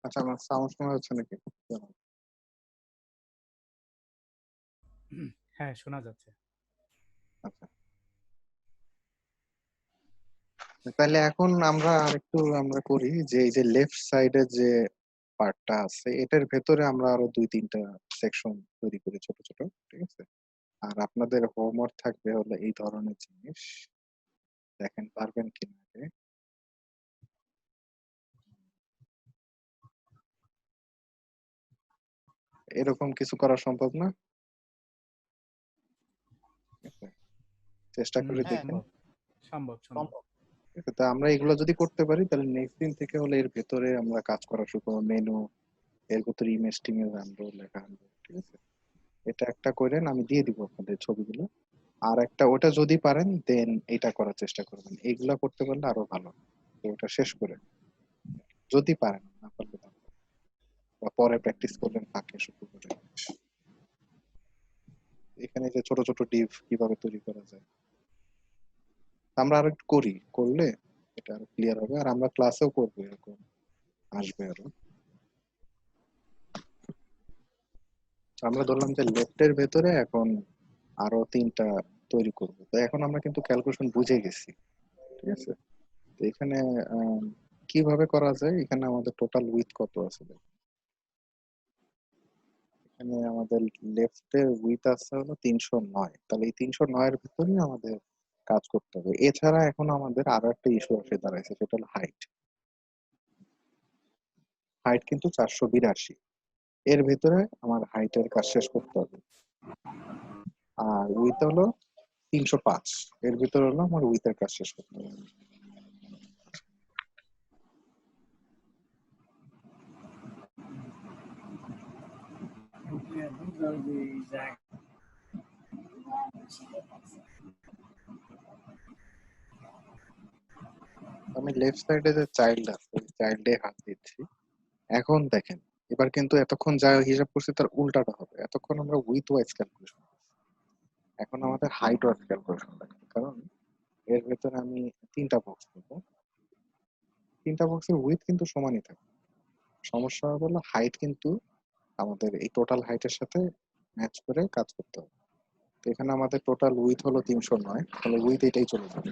আচ্ছা, আমার সাউন্ড শোনা যাচ্ছে নাকি? হ্যাঁ, শোনা যাচ্ছে। আচ্ছা, তাহলে এখন আমরা আরেকটু আমরা করি যে এই যে লেফট সাইডে যে পার্টটা আছে এটার ভেতরে আমরা আরো ২-৩টা সেকশন তৈরি করি ছোট ছোট। ঠিক আছে? আর আপনাদের হোমওয়ার্ক থাকবে হলো এই ধরনের জিনিস। দেখেন পারবেন কিনা আগে। এরকম কিছু করা সম্ভব না? ঠিক আছে? চেষ্টা করে হ্যাঁ, দেখেন। সম্ভব, সম্ভব। ঠিক আছে? তা আমরা এগুলো যদি করতে পারি তাহলে নেক্সট দিন থেকে হলে এর ভেতরে আমরা কাজ করা শুরু করবো। মেনু, এর ভেতরে ইমেজ টিমেজ আনবো, লেখা আনবো। ঠিক আছে? এটা একটা করেন, আমি দিয়ে দিব আপনাদের ছবিগুলো। আর একটা ওটা যদি পারেন দেন এটা করার চেষ্টা করবেন। এইগুলা করতে পারলে আরো ভালো। তো ওটা শেষ করে যদি পারেন, না পারলে না। বা পরে প্র্যাকটিস করবেন ফাঁকে শুরু করে। এখানে যে ছোট ছোট ডিভ কিভাবে তৈরি করা যায় আমরা আরো একটু করি, করলে এটা আরো ক্লিয়ার হবে। আর আমরা ক্লাসেও করবো, এরকম আসবে আরো। আমরা ধরলাম যে লেফটের ভেতরে এখন আরো ৩টা তৈরি করব। তো এখন আমরা কিন্তু ক্যালকুলেশন বুঝে গেছি। ঠিক আছে? তো এখানে আম, কিভাবে করা যায়, এখানে আমাদের টোটাল উইথ কত আছে দেখুন। এখানে আমাদের লেফটের উইথ আছে হলো ৩০৯। তাহলে এই ৩০৯ এর ভিতরে আমাদের কাজ করতে হবে। এছাড়া এখন আমাদের আরো একটা ইস্যু এসে দাঁড়াইছে, সেটা হলো হাইট। হাইট কিন্তু ৪৮২। এর ভিতরে আমার হাইটের কাজ শেষ করতে হবে। আর উইথ হলো ৩০৫। এর ভিতরে হলো আমার উইথের কাজ শেষ করতে হবে। আমি লেফট সাইডে যে চাইল্ড আছে চাইল্ডে হাত দিচ্ছি। এখন দেখেন, এবার কিন্তু এতক্ষণ যা হিসাব করছি তার উল্টাটা হবে। এতক্ষণ আমরা উইথ ওয়াইজ ক্যালকুলেশন, এখন আমাদের হাইট ওয়াইজ ক্যালকুলেশন লাগবে। কারণ এর ভেতরে আমি ৩টা বক্স দেবো, ৩টা বক্সের উইথ কিন্তু সমানই থাকবে। সমস্যা হলো হাইট কিন্তু আমাদের এই টোটাল হাইটের সাথে ম্যাচ করে কাজ করতে হবে। তো এখানে আমাদের টোটাল উইথ হলো ৩০৯, তাহলে উইথ এটাই চলে যাবে।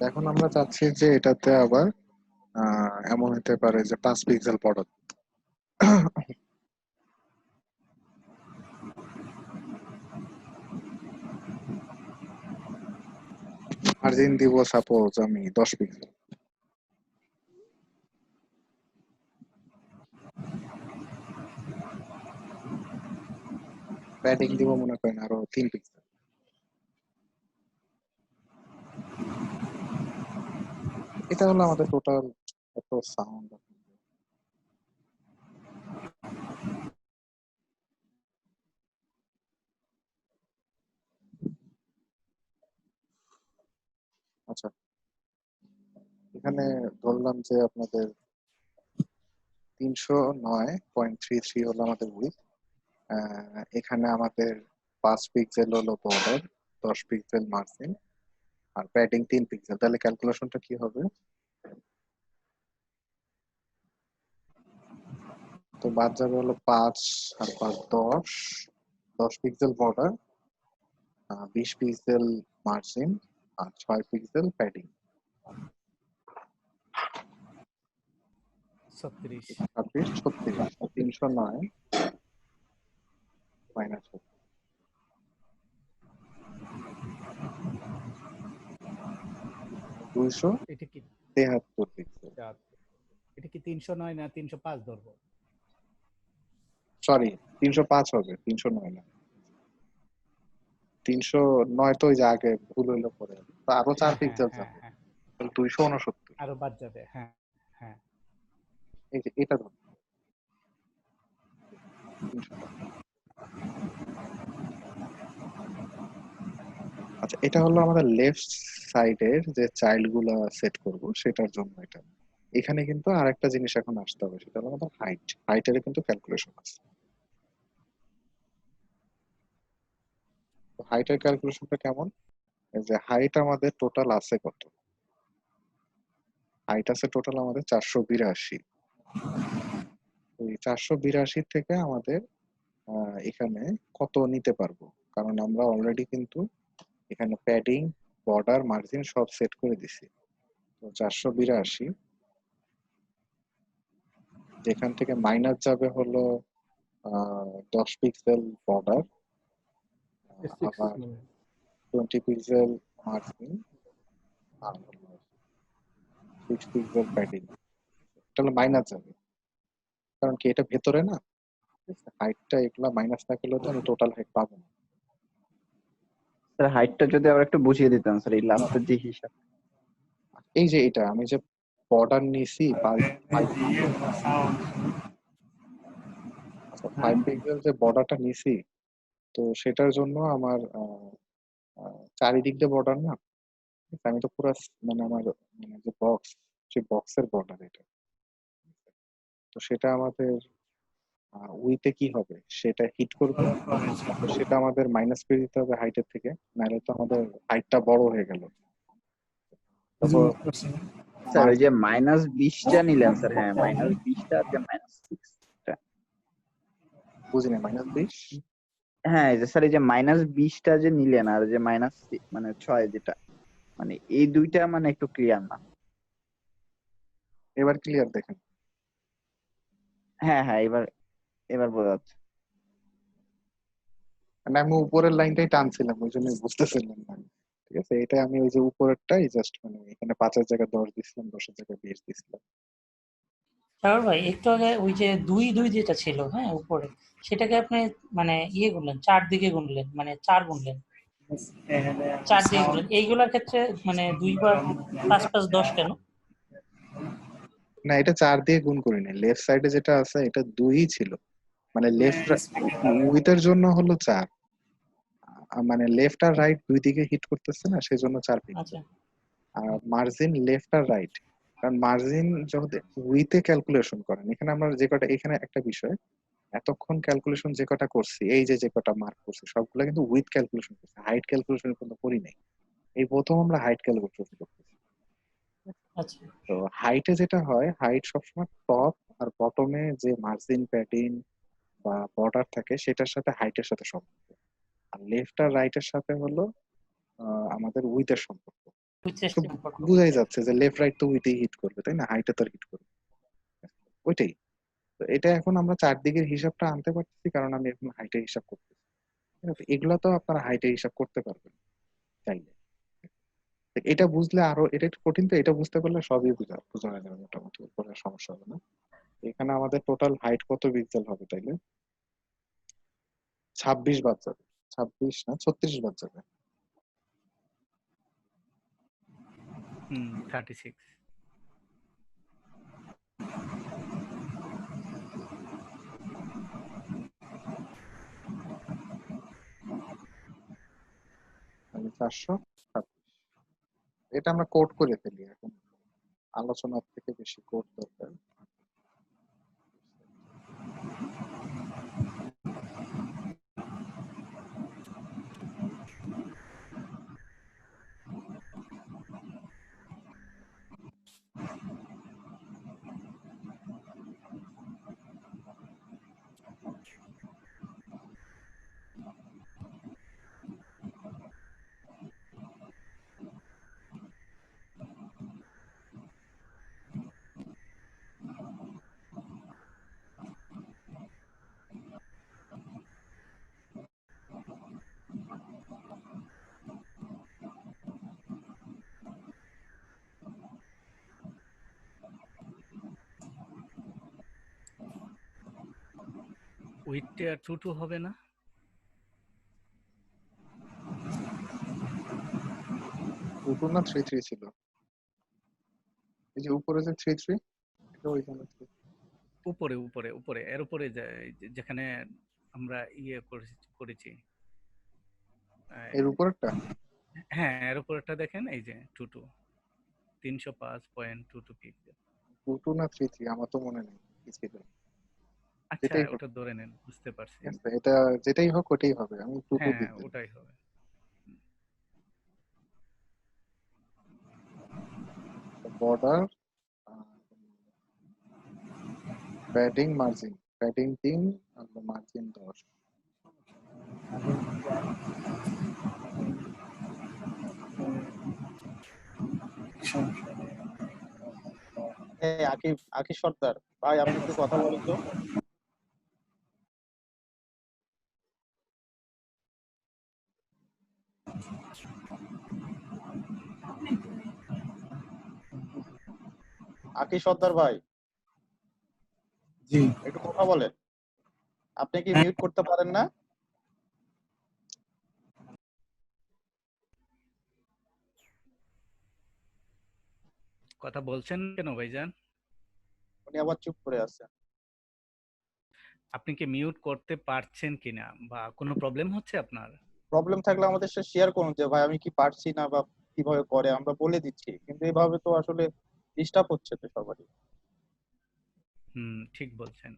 এখন আমরা চাচ্ছি যে এটাতে আবার এমন হতে পারে যে 5 পিক্সেল বর্ডার। মার্জিন দিব সাপোজ আমি 10 পিক্সেল। প্যাডিং দিব মনে করেন আরো 3 পিক্সেল। এটা হলো আমাদের টোটাল এত সাউন্ড। আচ্ছা, এখানে ধরলাম যে আপনাদের ৩০৯.33 হলো আমাদের উইথ। এখানে আমাদের 5 পিক্সেল হলো বর্ডার, 10 পিক্সেল মার্জিন, আর প্যাডিং 3 পিক্সেল। তাহলে ক্যালকুলেশনটা কি হবে? তো বাদ যাবে হলো 5 আর 5 10, 10 পিক্সেল বর্ডার, 20 পিক্সেল মার্জিন, আর 6 পিক্সেল প্যাডিং। ৩৬। 26, 36, ৩০৯ মাইনাস 273 এটা কি পিক্সেল। এটা কি ৩০৯ না ৩০৫ ধরবো? সরি, ৩০৫ হবে, ৩০৯ না। ৩০৯ তো ওই যে আগে ভুল হইলো পরে, তো আরো চার হ্যাঁ, হ্যাঁ, পিক্সেল হ্যাঁ, যাবে, হ্যাঁ। 269। আরো বাদ যাবে। হ্যাঁ, হ্যাঁ। এই যে এটা ধরুন ৩০৫। আচ্ছা, এটা হলো আমাদের লেফট সাইডের যে চাইল্ড গুলা সেট করব সেটার জন্য এটা। এখানে কিন্তু আরেকটা জিনিস এখন আসতে হবে, সেটা হলো আমাদের হাইট। হাইটের কিন্তু ক্যালকুলেশন আছে। হাইটের ক্যালকুলেশনটা কেমন? এই যে হাইট আমাদের টোটাল আছে কত? হাইট আছে টোটাল আমাদের 482। ওই 482 থেকে আমাদের এখানে কত নিতে পারবো, কারণ আমরা অলরেডি কিন্তু এখানে প্যাডিং, বর্ডার, মার্জিন সব সেট করে দিছি। তো 482 যেখান থেকে মাইনাস যাবে হলো 10 পিক্সেল বর্ডার, আবার 20 পিক্সেল মার্জিন, আর 6 পিক্সেল প্যাডিং। তাহলে মাইনাস যাবে, কারণ কি এটা ভেতরে না, হাইটটা এগুলা মাইনাস না করলে তো আমি টোটাল হাইট পাবো না। স্যার হাইটটা যদি আবার একটু বুঝিয়ে দিতেন স্যার, এই লাস্টের যে হিসাব। এই যে এটা আমি যে বর্ডার নিছি 5 পিক্সেল যে বর্ডারটা নিছি, তো সেটার জন্য আমার চারিদিক দিয়ে বর্ডার না, আমি তো পুরো মানে আমার মানে যে বক্স, সেই বক্সের বর্ডার এটা। তো সেটা আমাদের উইতে কি হবে, সেটা হিট করবে, তো সেটা আমাদের মাইনাস করে দিতে হবে হাইটের থেকে, নাহলে তো আমাদের হাইটটা বড় হয়ে গেল। তারপর স্যার ওই যে -20টা নিলেন স্যার, হ্যাঁ -20টা আর যে -6টা। বুঝিনি, -20? হ্যাঁ এই যে স্যার, এই যে -20টা যে নিলেন আর যে মানে 6 যেটা, মানে এই দুইটা মানে একটু ক্লিয়ার না। এবার ক্লিয়ার দেখেন। হ্যাঁ হ্যাঁ, এবার এবার বোঝা যাচ্ছে। মানে আমি উপরের লাইনটাই টানছিলাম, ওই জন্য বুঝতেছিলাম না। ঠিক আছে, এটা আমি ওই যে উপরেরটাই জাস্ট মানে এখানে 5-এর জায়গায় 10 দিছিলাম, 10-এর জায়গায় 20 দিছিলাম। তারপর ভাই একটু আগে ওই যে 2 যেটা ছিল হ্যাঁ উপরে, সেটাকে আপনি মানে ইয়ে গুনলেন, 4 দিকে গুনলেন, মানে 4 গুনলেন, 4 দিকে গুনলেন। এইগুলোর ক্ষেত্রে মানে 2 বার 5 5 10 কেন? না, এটা 4 দিয়ে গুণ করিনি, লেফট সাইডে যেটা আছে এটা 2ই ছিল, মানে লেফট উইথের জন্য হলো 4, মানে লেফট আর রাইট দুই দিকে হিট করতেছে না, সেজন্য 4 পিক্সেল। আচ্ছা আর মার্জিন লেফট আর রাইট, কারণ মার্জিন যখন উইথে ক্যালকুলেশন করেন, এখানে আমরা যে কটা, এখানে একটা বিষয়, এতক্ষণ ক্যালকুলেশন যে কটা করছি, এই যে কটা মার্ক করছি সবগুলো কিন্তু উইথ ক্যালকুলেশন করছি, হাইট ক্যালকুলেশন কিন্তু করি নাই। এই প্রথম আমরা হাইট ক্যালকুলেশন করতেছি। আচ্ছা তো হাইটে যেটা হয়, হাইট সবসময় টপ আর বটমে যে মার্জিন, প্যাডিং বা বর্ডার থাকে সেটার সাথে হাইটের সাথে সম্পর্ক, আর লেফট আর রাইটের সাথে হলো আমাদের উইথের সম্পর্ক। উইথের তো সম্পর্ক। বুঝাই যাচ্ছে যে লেফট রাইট তো উইথেই হিট করবে, তাই না? হাইটে তো হিট করবে, ওইটাই। তো এটা এখন আমরা চারদিকের হিসাবটা আনতে পারতেছি, কারণ আমি এখন হাইটের হিসাব করতেছি। ঠিক আছে? এগুলা তো আপনারা হাইটের হিসাব করতে পারবেন চাইলে। তো এটা বুঝলে আরো, এটা একটু কঠিন, তো এটা বুঝতে পারলে সবই বোঝা হয়ে যাবে মোটামুটি, কোনো সমস্যা হবে না। এখানে আমাদের টোটাল হাইট কত পিক্সেল হবে তাইলে? 26 বাদ যাবে, 26 না 36 বাদ যাবে। 36। তাহলে 426। এটা আমরা কোড করে ফেলি এখন, আলোচনার থেকে বেশি কোড দরকার। উইথটা 2 হবে না? 2 না 3 ছিল, এই যে উপরে যে 3 এটা ওইখানে 3। উপরে উপরে উপরে এর উপরে যেখানে আমরা করেছি। এর উপরেরটা হ্যাঁ, এর উপরেরটা দেখেন, এই যে 2 305.22 পিক্সেল। 2 না 3 আমার তো মনে নেই কি ছিল। আচ্ছা, যেটাই হোক, ওটা ধরে নেন, বুঝতে পারছি। ঠিক আছে, এটা যেটাই হোক ওটাই হবে, আমি 2 হ্যাঁ, দিতে। ওটাই হবে। বর্ডার, প্যাডিং মার্জিন, প্যাডিং 3 আর মার্জিন 10। এই আকিব সর্দার ভাই, আপনি একটু কথা বলেন তো। আকিব সর্দার ভাই, জি একটু কথা বলেন। আপনি কি হ্যাঁ। মিউট করতে পারেন না? কথা বলছেন কেন ভাইজান? উনি আবার চুপ করে আছেন। আপনি কি মিউট করতে পারছেন কিনা বা কোনো প্রবলেম হচ্ছে আপনার? প্রবলেম থাকলে আমাদের সাথে শেয়ার করুন যে ভাই আমি কি পারছি না বা কিভাবে করে, আমরা বলে দিচ্ছি, কিন্তু এভাবে তো আসলে ডিস্টার্ব হচ্ছে তো সবারই। ঠিক বলছেন।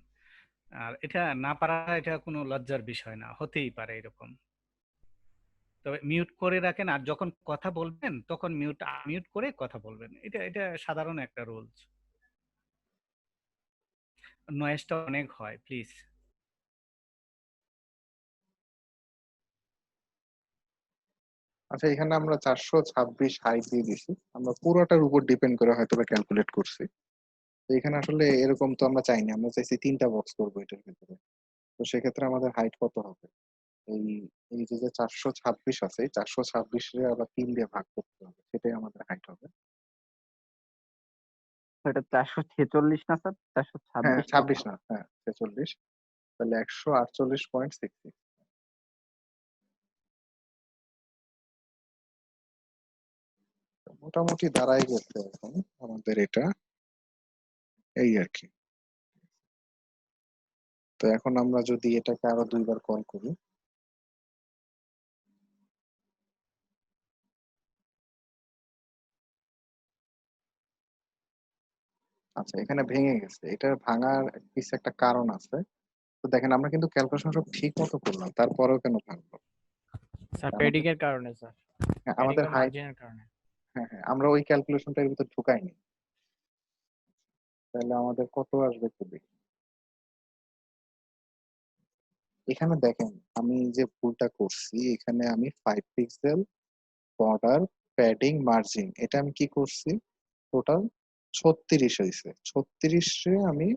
আর এটা না পারা, এটা কোনো লজ্জার বিষয় না, হতেই পারে এরকম। তবে মিউট করে রাখেন, আর যখন কথা বলবেন তখন মিউট করে কথা বলবেন। এটা সাধারণ একটা রুলস। নয়েজটা অনেক হয়, প্লিজ। আচ্ছা, এখানে আমরা 426 হাইট দিয়ে দিছি, আমরা পুরোটার উপর ডিপেন্ড করে হয়তো বা ক্যালকুলেট করছি। তো এখানে আসলে এরকম তো আমরা চাইনি, আমরা চাইছি 3টা বক্স করবো এটার ভিতরে। তো সেক্ষেত্রে আমাদের হাইট কত হবে? এই এই যে 426 আছে, 426 আবার 3 দিয়ে ভাগ করতে হবে, সেটাই আমাদের হাইট হবে। এটা 446 না স্যার? হ্যাঁ, 426 না? 26 না, হ্যাঁ 46। তাহলে 148.66। মোটামুটি দাঁড়াই গেছে এখন আমাদের এটা, এই আর কি। তো এখন আমরা যদি এটাকে আরো 2বার কল করি, আচ্ছা এখানে ভেঙে গেছে। এটার ভাঙার কিছু একটা কারণ আছে। তো দেখেন, আমরা কিন্তু ক্যালকুলেশন সব ঠিক মতো করলাম, তারপরেও কেন ভাঙলো? স্যার আমাদের, প্যাডিং এর কারণে স্যার, হ্যাঁ প্যাডিং আমাদের বা হাইট, মার্জিনের কারণে। হ্যাঁ হ্যাঁ, আমরা ওই ক্যালকুলেশনটা এর ভিতর ঢুকাইনি। তাহলে আমাদের কত আসবে একটু দেখি। এখানে দেখেন, আমি যে ভুলটা করছি, এখানে আমি 5 পিক্সেল বর্ডার, প্যাডিং, মার্জিন, এটা আমি কি করছি, টোটাল 36 হয়েছে। 36-এ আমি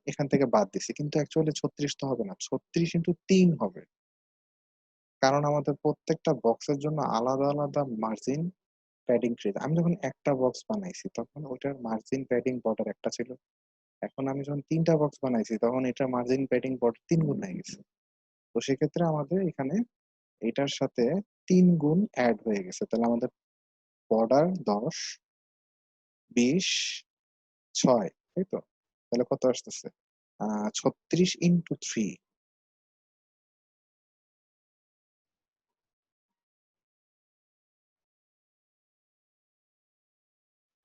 এখান থেকে বাদ দিছি, কিন্তু অ্যাকচুয়ালি 36 তো হবে না, 36x3 হবে। কারণ আমাদের প্রত্যেকটা বক্সের জন্য আলাদা আলাদা মার্জিন, প্যাডিং ট্রি। আমি যখন একটা বক্স বানাইছি তখন ওটার মার্জিন, প্যাডিং, বর্ডার একটা ছিল। এখন আমি যখন 3টা বক্স বানাইছি তখন এটার মার্জিন, প্যাডিং, বর্ডার 3 গুণ হয়ে গেছে। তো সেক্ষেত্রে আমাদের এখানে এটার সাথে 3 গুণ অ্যাড হয়ে গেছে। তাহলে আমাদের বর্ডার 10, 20, 6, তাই তো? তাহলে কত আসতেছে? 36x3।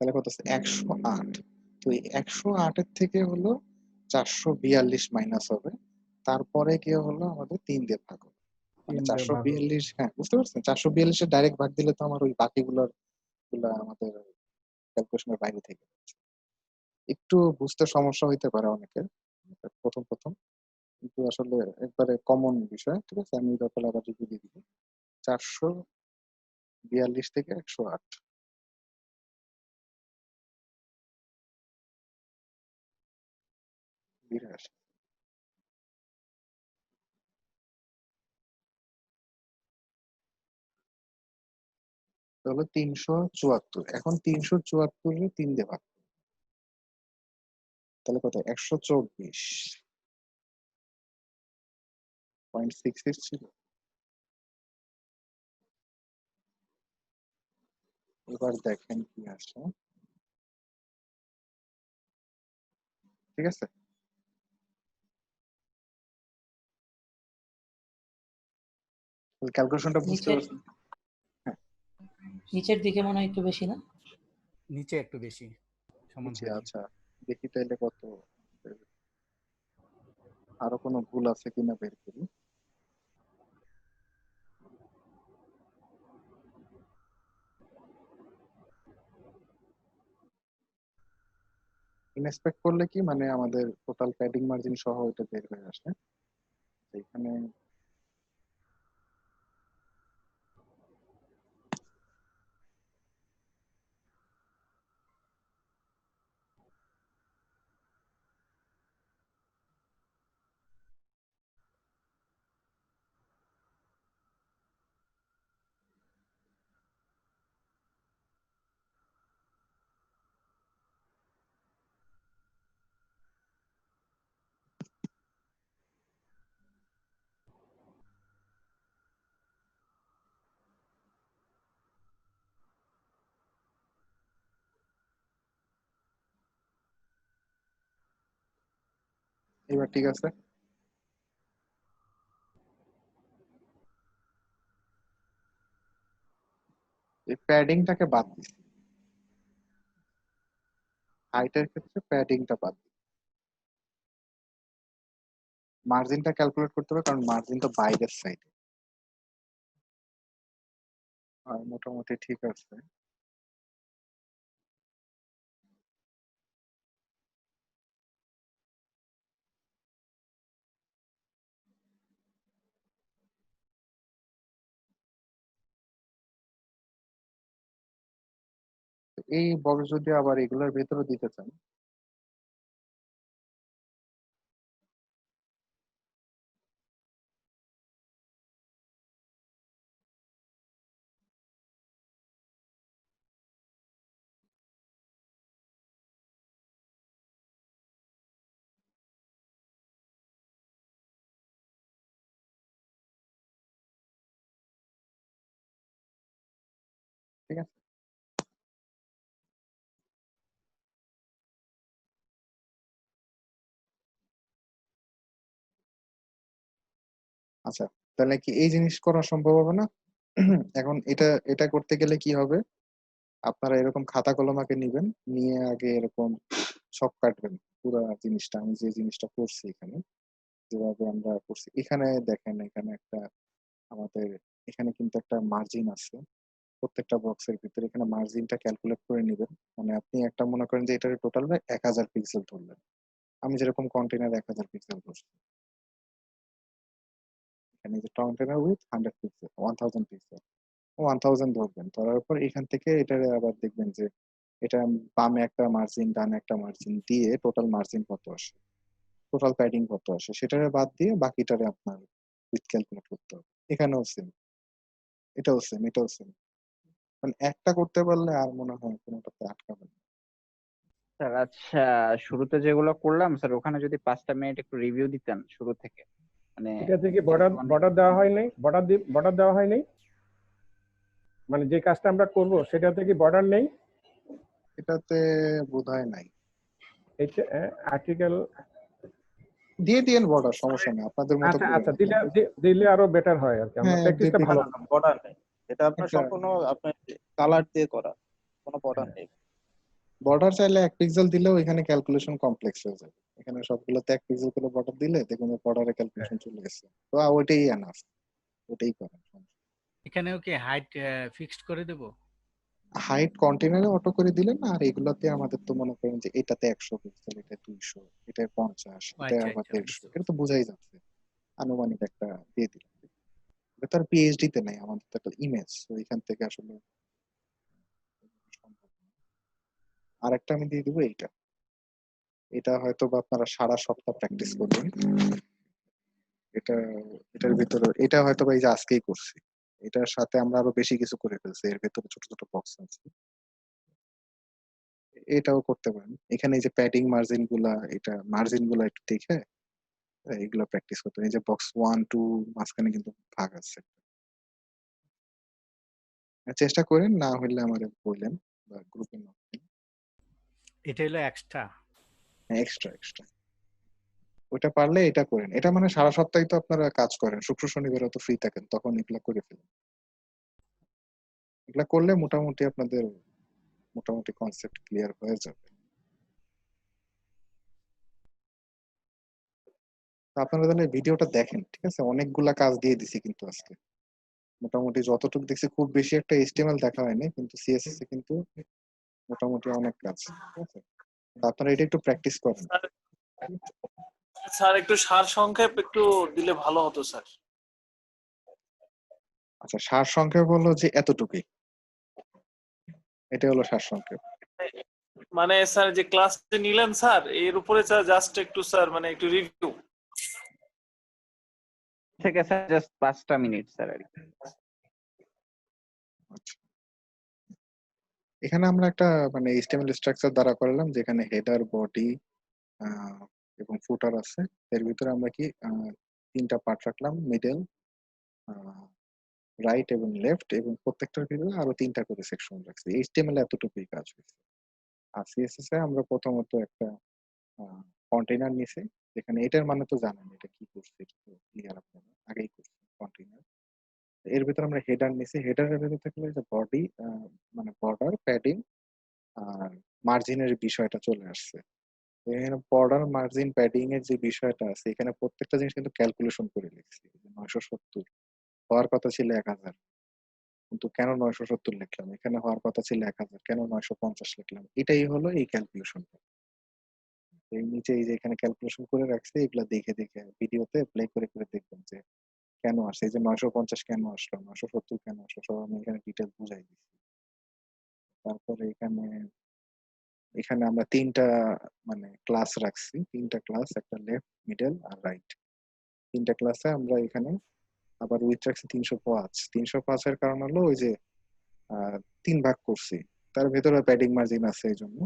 তাহলে কত আছে? 108। তো এই 108-এর থেকে হলো 442 মাইনাস হবে, তারপরে গিয়ে হলো আমাদের 3 দিয়ে ভাগ হবে। মানে 3 দিয়ে ভাগ হবে। 442, হ্যাঁ বুঝতে পারছেন? 442-এর ডাইরেক্ট ভাগ দিলে তো আমার ওই বাকিগুলোর গুলা আমাদের ক্যালকুলেশনের বাইরে থেকে যাচ্ছে। একটু বুঝতে সমস্যা হইতে পারে অনেকের প্রথম প্রথম, কিন্তু আসলে একবারে কমন বিষয়। ঠিক আছে, আমি ব্যাপারে আবার রিভিউ দিয়ে দিব। 442 থেকে 108। বিরাশ। তাহলে 374। এখন 374-এ 3 দিয়ে ভাগ, তাহলে কত? 124.66 ছিল। এবার দেখেন কি আসে। ঠিক আছে, ক্যালকুলেশনটা বুঝতে নিচের পারছেন? হ্যাঁ, নিচের দিকে মনে হয় একটু বেশি না? নিচে একটু বেশি, সমান নিচে। হয়নি। আচ্ছা, দেখি তাইলে কত, আরো কোনো ভুল আছে কিনা বের করি। ইনস্পেক্ট করলে কি মানে আমাদের টোটাল প্যাডিং মার্জিন সহ এটা বের হয়ে আসে। এখানে এবার ঠিক আছে। এই প্যাডিংটাকে বাদ দিচ্ছি, হাইটের ক্ষেত্রে প্যাডিংটা বাদ দিচ্ছি। মার্জিনটা ক্যালকুলেট করতে হবে কারণ মার্জিন তো বাইরের সাইডে। আর মোটামুটি ঠিক আছে। এই বক্স যদি আবার এগুলোর ভেতরে দিতে চান, ঠিক আছে। আচ্ছা, তাহলে কি এই জিনিস করা সম্ভব হবে না? এখন এটা এটা করতে গেলে কি হবে, আপনারা এরকম খাতা কলম আগে নিবেন, নিয়ে আগে এরকম ছক কাটবেন পুরো জিনিসটা। আমি যে জিনিসটা করছি এখানে, যেভাবে আমরা করছি, এখানে দেখেন এখানে একটা আমাদের এখানে কিন্তু একটা মার্জিন আছে প্রত্যেকটা বক্সের ভিতরে। এখানে মার্জিনটা ক্যালকুলেট করে নিবেন। মানে আপনি একটা মনে করেন যে এটার টোটাল 1000 পিক্সেল ধরলেন, আমি যেরকম কন্টেনার 1000 পিক্সেল করছি, এখানে যে কন্টেনার উইথ 100 পিক্সেল 1000 পিক্সেল, 1000 ধরবেন। ধরার পর এখান থেকে এটা আবার দেখবেন যে এটা বামে একটা মার্জিন ডানে একটা মার্জিন দিয়ে টোটাল মার্জিন কত আসে, টোটাল প্যাডিং কত আসে, সেটারে বাদ দিয়ে বাকিটারে আপনার উইথ ক্যালকুলেট করতে হবে। এখানেও সেম, এটাও সেম, এটাও সেম। মানে একটা করতে পারলে আর মনে হয় কোনোটাতে আটকাবে না। স্যার আচ্ছা, শুরুতে যেগুলো করলাম স্যার ওখানে যদি 5টা মিনিট একটু রিভিউ দিতেন শুরু থেকে, মানে এটা থেকে বর্ডার বর্ডার দেওয়া হয় নাই, বর্ডার দেওয়া হয় নাই, মানে যে কাজটা আমরা করব সেটা থেকে বর্ডার নেই। এটাতে বোধহয় নাই। এইটা আর্টিকেল দিয়ে দিয়েন বর্ডার, সমস্যা নেই, আপনাদের মতো আচ্ছা করে আচ্ছা, রাখেন। দিলে আরো বেটার হয় আর কি, আমরা হ্যাঁ, প্র্যাকটিসটা না ভালো না না, বর্ডার নেই, এটা আপনার একটা সম্পূর্ণ আপনার কালার দিয়ে করা, কোনো বর্ডার নেই। বর্ডার চাইলে 1 পিক্সেল দিলেও এখানে ক্যালকুলেশন কমপ্লেক্স হয়ে যাবে। এখানে সবগুলোতে 1 পিক্সেল করে বর্ডার দিলে দেখুন বর্ডারে ক্যালকুলেশন চলে গেছে। তো ওইটাই এনাফ, ওটাই করেন। এখানেও কি হাইট ফিক্সড করে দেব? হাইট কন্টেনারে অটো করে দিলেন, আর এগুলাতে আমাদের তো মনে করেন যে এটাতে 100 পিক্সেল, এটা 200, এটা 50, এটা আচ্ছা আবার আচ্ছা, 150, বুঝতে এটা তো পারছি। বোঝাই যাচ্ছে। আনুমানিক একটা দিয়ে দিলাম। এটা তো আর পিএইচডি তে নাই, আমাদের তো একটা ইমেজ, তো এখান থেকে আসলে সম্ভব না। আরেকটা আমি দিয়ে দিব এইটা, এটা হয়তো বা আপনারা সারা সপ্তাহ প্র্যাকটিস করবেন। এটা এটার ভিতরে এটা হয়তো বা এই যে আজকেই করছি, এটার সাথে আমরা আরো বেশি কিছু করে ফেলছি, এর ভিতরে ছোট ছোট বক্স আছে, এটাও করতে পারেন। এখানে এই যে প্যাডিং মার্জিন গুলা, এটা মার্জিন গুলা একটু দেখে এগুলো প্র্যাকটিস করতে হবে। এই যে বক্স 1 2 মাঝখানে কিন্তু ভাগ আছে, চেষ্টা করেন, না হলে আমাদের বললেন বা গ্রুপে নোট দিন। এটা হলো এক্সট্রা। এক্সট্রা এক্সট্রা ওটা পারলে এটা করেন। এটা মানে সারা সপ্তাহে তো আপনারা কাজ করেন, শুক্র শনিবার তো ফ্রি থাকেন, তখন এগুলা করে ফেলেন। এগুলা করলে মোটামুটি আপনাদের মোটামুটি কনসেপ্ট ক্লিয়ার হয়ে যাবে। তো আপনারা তাহলে ভিডিওটা দেখেন, ঠিক আছে? অনেকগুলা কাজ দিয়ে দিছি কিন্তু আজকে, মোটামুটি যতটুকু দেখছি, খুব বেশি একটা এইচটিএমএল দেখা হয়নি, কিন্তু সিএসএস এ কিন্তু মোটামুটি অনেক কাজ, ঠিক আছে? আপনারা এটা একটু প্র্যাকটিস করেন। স্যার স্যার একটু সার সংক্ষেপ একটু দিলে ভালো হতো স্যার। আচ্ছা, সার সংক্ষেপ হলো যে এতটুকুই, এটা হলো সার সংক্ষেপ। মানে স্যার যে ক্লাস নিলেন স্যার এর উপরে স্যার জাস্ট একটু স্যার মানে একটু রিভিউ। থেকে স্যার জাস্ট 5টা মিনিট স্যার আর কি। আচ্ছা, এখানে আমরা একটা মানে HTML স্ট্রাকচার দ্বারা করলাম, যেখানে হেডার, বডি এবং ফুটার আছে। এর ভিতরে আমরা কি 3টা পার্ট রাখলাম, মিডল, রাইট এবং লেফট, এবং প্রত্যেকটার ভিতরে আরো 3টা করে সেকশন রাখছি। HTML এতটুকুই কাজ হয়েছে। আর CSS এ আমরা প্রথমত একটা কন্টেইনার নিছি, যেখানে এটার মানে তো জানেন এটা কি করছে, এটা তো ক্লিয়ার, আপনারা আগেই করছেন কন্টেইনার। এর ভিতরে আমরা হেডার নিছি, হেডারের ভিতরে থাকলে যে বডি মানে বর্ডার, প্যাডিং আর মার্জিনের বিষয়টা চলে আসছে। এখানে বর্ডার, মার্জিন, প্যাডিং এর যে বিষয়টা আছে, এখানে প্রত্যেকটা জিনিস কিন্তু ক্যালকুলেশন করে লিখছি। 970 হওয়ার কথা ছিল 1000, কিন্তু কেন 970 লিখলাম, এখানে হওয়ার কথা ছিল 1000, কেন 950 লিখলাম, এটাই হলো এই ক্যালকুলেশনটা। এই নিচে এই যে এখানে ক্যালকুলেশন করে রাখছি, এগুলা দেখে দেখে ভিডিওতে প্লে করে করে দেখবেন যে কেন আসে, এই যে 950 কেন আসলো, 970 কেন আসলো, সব আমি এখানে ডিটেল বুঝাই দিচ্ছি। তারপরে এখানে এখানে আমরা 3টা মানে ক্লাস রাখছি, 3টা ক্লাস, একটা লেফট, মিডল আর রাইট। 3টা ক্লাসে আমরা এখানে আবার উইথ রাখছি 305। 305 এর কারণ হলো ওই যে 3 ভাগ করছি, তার ভেতরে প্যাডিং মার্জিন আছে, এই জন্য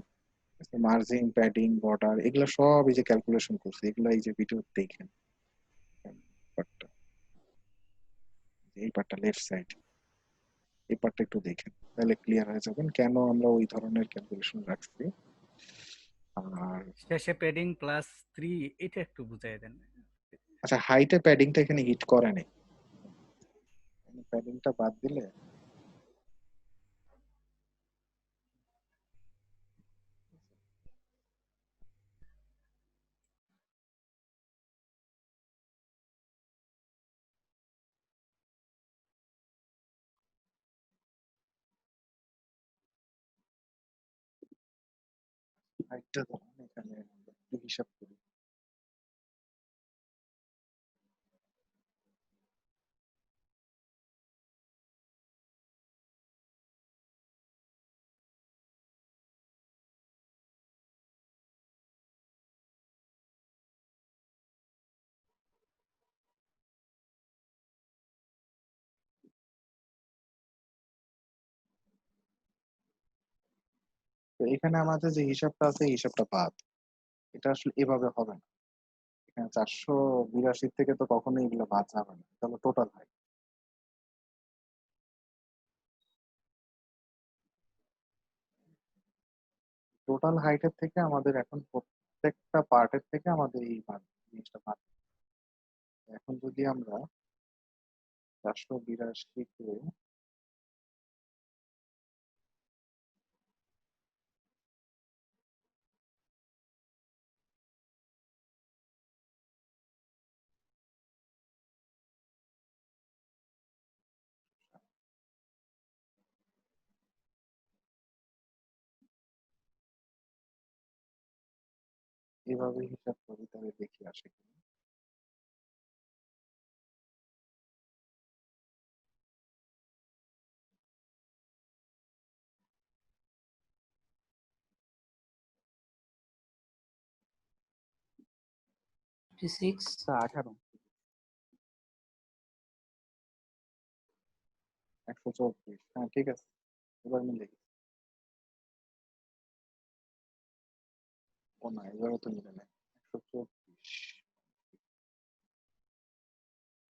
মার্জিন, প্যাডিং, বর্ডার এগুলা সব এই যে ক্যালকুলেশন করছি, এগুলা এই যে ভিডিও দেখেন। পার্টটা, এই পার্টটা লেফট সাইড, এই পার্টটা একটু দেখেন, তাহলে ক্লিয়ার হয়ে যাবেন কেন আমরা ওই ধরনের ক্যালকুলেশন রাখছি। আর শেষে প্যাডিং +3 এটা একটু বুঝাই দেন। আচ্ছা, হাইটে প্যাডিংটা এখানে হিট করে নাই, প্যাডিংটা বাদ দিলে হাইটটা ধরুন এখানে আমরা একটু হিসাব করি। তো এখানে আমাদের যে হিসাবটা আছে, এই হিসাবটা বাদ, এটা আসলে এভাবে হবে না। এখানে 482 থেকে তো কখনোই এগুলো বাদ যাবে না, তাহলে টোটাল হাইট। টোটাল হাইটের থেকে আমাদের এখন প্রত্যেকটা পার্টের থেকে আমাদের এই জিনিসটা বাদ। এখন যদি আমরা 482 কে এভাবে হিসাব করি, তাহলে দেখি আসে কিনা। সিক্স 18 134, হ্যাঁ ঠিক আছে, এবার মিলে গেছে। ও না, এবারও তো মিলে না। 134,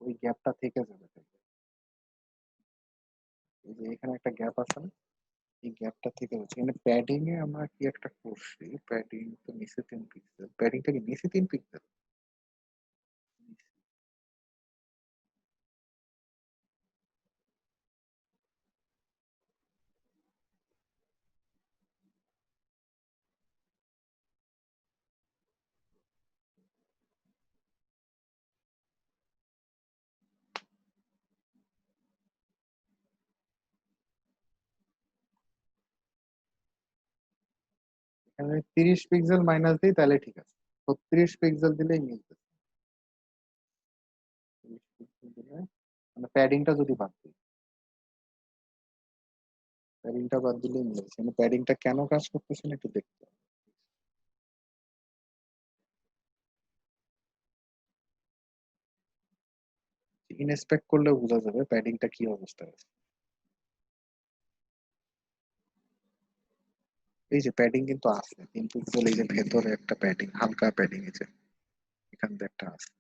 ওই গ্যাপটা থেকে যাবে তাইলে। এই যে এখানে একটা গ্যাপ আছে না, এই গ্যাপটা থেকে যাচ্ছে। এখানে প্যাডিং এ আমরা কি একটা করছি, প্যাডিং তো নিচে 3 পিক্সেল, প্যাডিংটা কি নিচে 3 পিক্সেল। আমি 30 পিক্সেল মাইনাস দিই তাহলে ঠিক আছে, 36 পিক্সেল দিলেই মিলবে। 30 পিক্সেল দিলে মানে প্যাডিংটা যদি বাদ দিই, প্যাডিংটা বাদ দিলেই মিলছে। মানে প্যাডিংটা কেন কাজ করতেছে না একটু দেখতে হবে। ইনস্পেক্ট করলেও বোঝা যাবে প্যাডিংটা কি অবস্থায় আছে। এই যে প্যাডিং কিন্তু আছে 3 পিক্সেল, এই যে ভেতরে একটা প্যাডিং, হালকা প্যাডিং, এই যে এখান থেকে একটা আছে।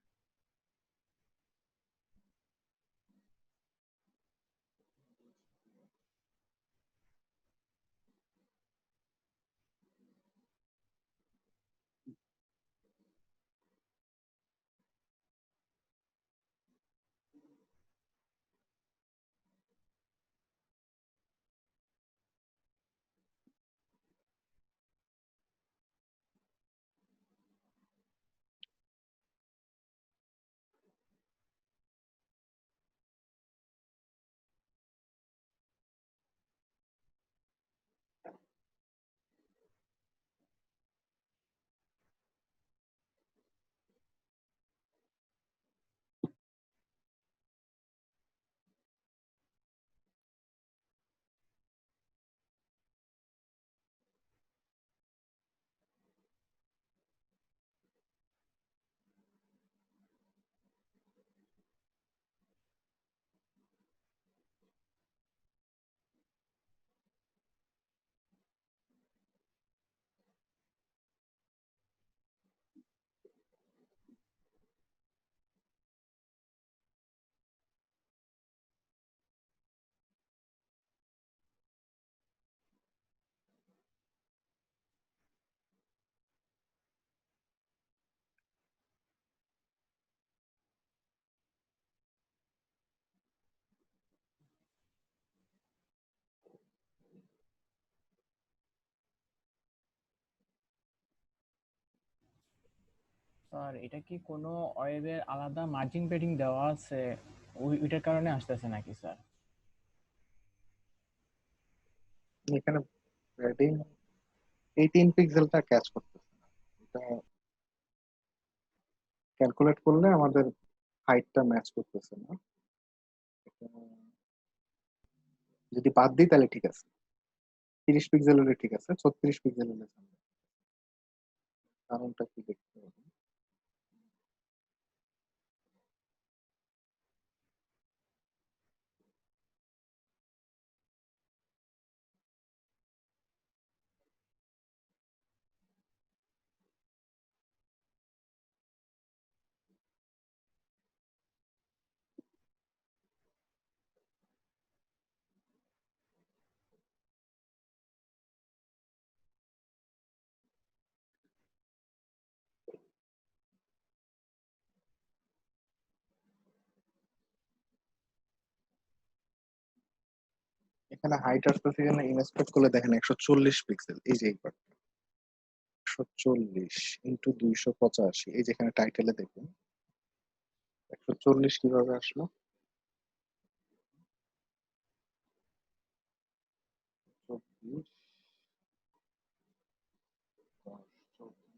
স্যার এটা কি কোনো ওয়েবের আলাদা মার্জিন প্যাডিং দেওয়া আছে, ওইটার কারণে আসতেছে নাকি স্যার? এখানে প্যাডিং 18 পিক্সেলটা ক্যাচ করতেছে না, এটা ক্যালকুলেট করলে আমাদের হাইটটা ম্যাচ করতেছে না। এটা যদি বাদ দিই তাহলে ঠিক আছে, 30 পিক্সেল হলে ঠিক আছে, 36 পিক্সেল হলে ঝামেলা। কারণটা কি দেখতে হবে। এখানে হাইট আসতেছে, এখানে ইনস্পেক্ট করলে দেখেন 140 পিক্সেল, এই যে এইবার 140 ইন্টু 285, এই যেখানে টাইটেলে দেখুন 140 কিভাবে আসলো। 24, 10, 24,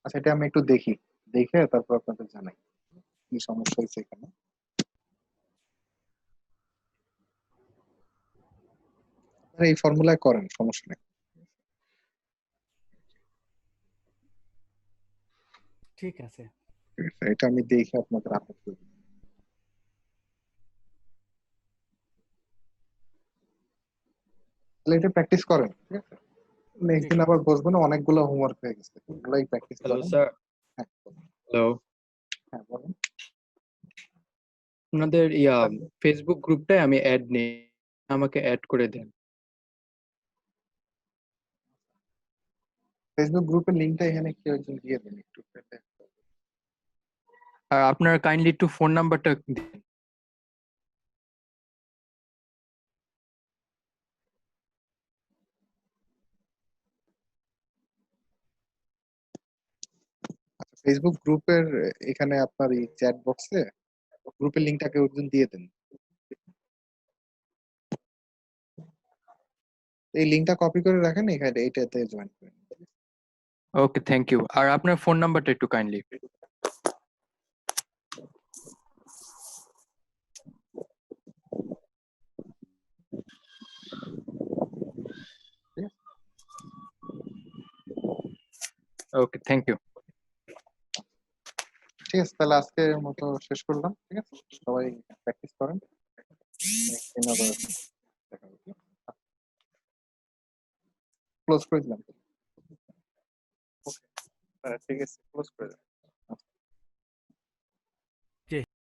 আচ্ছা এটা আমি একটু দেখি, দেখে তারপর আপনাদের জানাই কি সমস্যা হয়েছে এখানে। আপনারা এই ফর্মুলায় করেন, সমস্যা নেই। ঠিক আছে। ঠিক আছে, এটা আমি দেখে আপনাদের আপলোড করব। তাহলে এটা প্র্যাকটিস করেন, ঠিক আছে। নেক্সট দিন আবার বসবো না, অনেকগুলো হোমওয়ার্ক হয়ে গেছে, ওগুলাই প্র্যাকটিস হ্যালো করেন। স্যার। হ্যাঁ হ্যালো, হ্যাঁ বলেন। আপনাদের ফেসবুক গ্রুপটায় আমি অ্যাড নেই, আমাকে অ্যাড করে দেন। ফেসবুক গ্রুপের লিংকটা এখানে কেউ একজন দিয়ে দেন একটু। আর আপনার কাইন্ডলি একটু ফোন নাম্বারটা দিন। ফেসবুক গ্রুপের এখানে আপনার এই চ্যাট বক্সে গ্রুপের লিংকটা কেউ একজন দিয়ে দেন। এই লিংকটা কপি করে রাখেন, এখানে এইটাতে জয়েন করেন। ওকে, থ্যাংক ইউ। আর আপনার ফোন নাম্বারটা একটু কাইন্ডলি। Okay, thank you. ঠিক আছে, তাহলে আজকের মতো শেষ করলাম। ঠিক আছে, সবাই প্র্যাকটিস করেন, নেক্সট দিন আবার দেখা হবে। ক্লোজ করে দিলাম। ওকে, ঠিক আছে, ক্লোজ করে দিলাম।